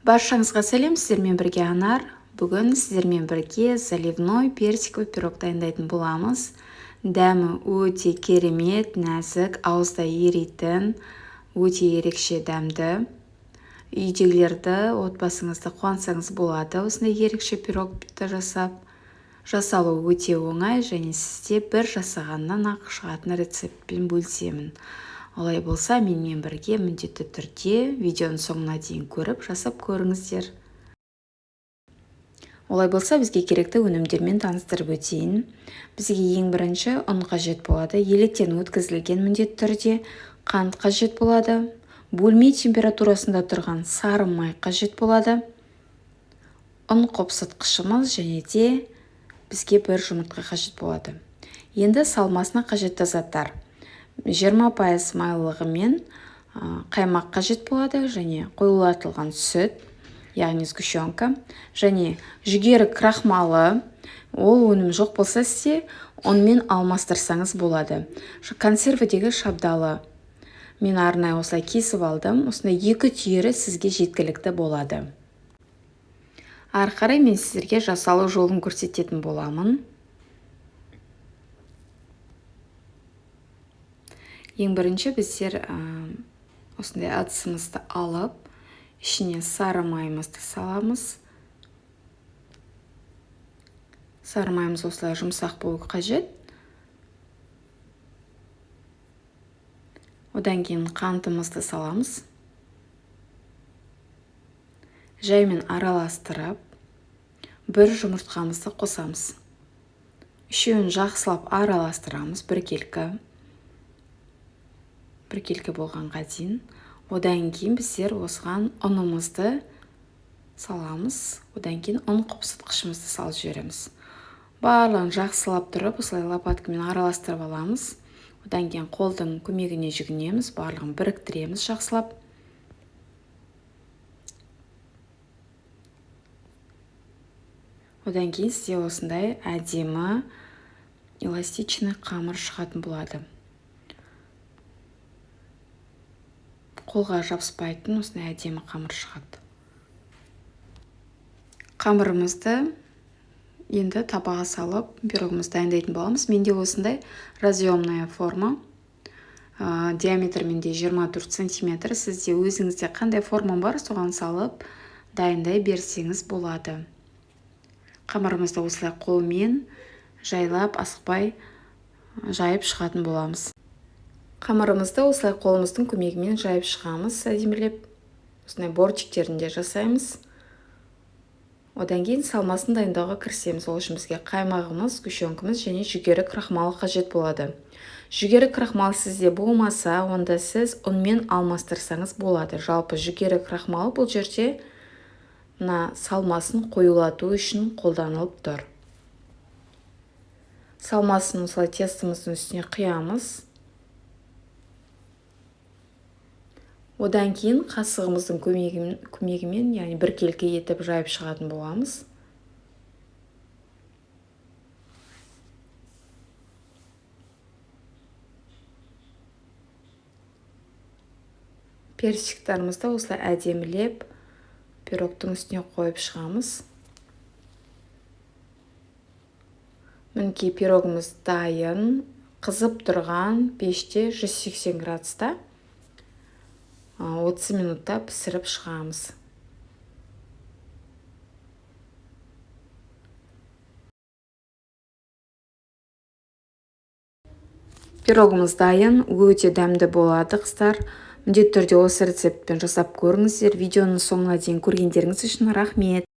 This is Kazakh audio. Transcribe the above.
Баршаңызға сәлем, сіздермен бірге Анар. Бүгін сіздермен бірге заливной персиковый пирог дайындайтын боламыз. Дәмі өте керемет, нәзік, ауызда еритін, өте ерекше дәмді. Үйдегілерді, отбасыңызды қуансаңыз болады. Осындай ерекше пирогты жасалу өте оңай, және сізде бір жасағаннан ақ шығатын рецептпен бөлісемін. Олай болса, менімен бірге міндетті түрде видеоның соңына дейін көріп, жасап көріңіздер. Олай болса, бізге керекті өнімдермен таныстырып өтейін. Бізге ең бірінші ұн қажет болады, електен өткізілген міндетті түрде, қант қажет болады, бөлме температурасында тұрған сары май қажет болады, ұн қопсытқышымыз және де бізге бір жұмыртқа қажет болады. Енді салмасына қажетті заттар. 20% майлылығы мен қаймақ қажет болады, және қоюлатылған сүт, яғни сгущенка, және жүгері крахмалы. Ол өнім жоқ болса, сізде онымен алмастырсаңыз болады. Консервідегі шабдалы мен арнайы осылай кесіп алдым. Осындай 2 түйірі сізге жеткілікті болады. Ары қарай мен сіздерге жасалу жолын көрсететін боламын. Ең бірінші біздер осындай ыдысымызды алып, ішіне сары майымызды саламыз. Сары майымыз осылай жұмсақ болуы қажет. Одан кейін қантымызды саламыз. Жаймен араластырып, бір жұмыртқамызды қосамыз. Үшеуін жақсылап араластырамыз, біркелкі болғанға дейін. Одан кейін біздер осыған ұнымызды саламыз. Одан кейін ұн қопсытқышымызды салып жібереміз. Барлығын жақсылап тұрып, осылай лопаткамен араластырып аламыз. Одан кейін қолдың көмегіне жүгінеміз, барлығын біріктіреміз жақсылап. Одан кейін сізде осындай әдемі эластичный қамыр шығатын болады. Қолға жабыспайтын осындай әдемі қамыр шығады. Қамырымызды енді табаға салып, пирогымызды дайындайтын боламыз. Менде осындай разъемная форма. Диаметрмен де 24 см. Сізде өзіңізде қандай форма бар, соған салып дайындай берсеңіз болады. Қамырымызды осылай қолмен жайлап, асықпай жайып шығатын боламыз. Қамырымызды осылай қолымыздың көмегімен жайып шығамыз, әдемілеп. Осындай бортиктерінде жасаймыз. Одан кейін салмасын дайындауға кірісеміз. Ол үшін бізге қаймағымыз, сгущенкамыз және жүгері крахмалы қажет болады. Жүгері крахмалы сізде болмаса, онда сіз ұнмен алмастырсаңыз болады. Жалпы жүгері крахмалы бұл жерде салмасын қоюлату үшін қолданылып тұр. Салмасын осылай тестіміздің үстіне құямыз. Одан кейін қасығымыздың көмегімен, яғни біркелкі етіп жайып шығатын боламыз. Персиктарымызды осылай әдемілеп пирогтың үстіне қойып шығамыз. Мінекей пирогымыз дайын, қызып тұрған пеште 180 градуста 30 минутта пісіріп шығамыз. Пирогымыз дайын, өте дәмді болады, қыздар. Міндетті түрде осы рецептпен жасап көріңіздер. Видеоның соңына дейін көргендеріңіз үшін рахмет.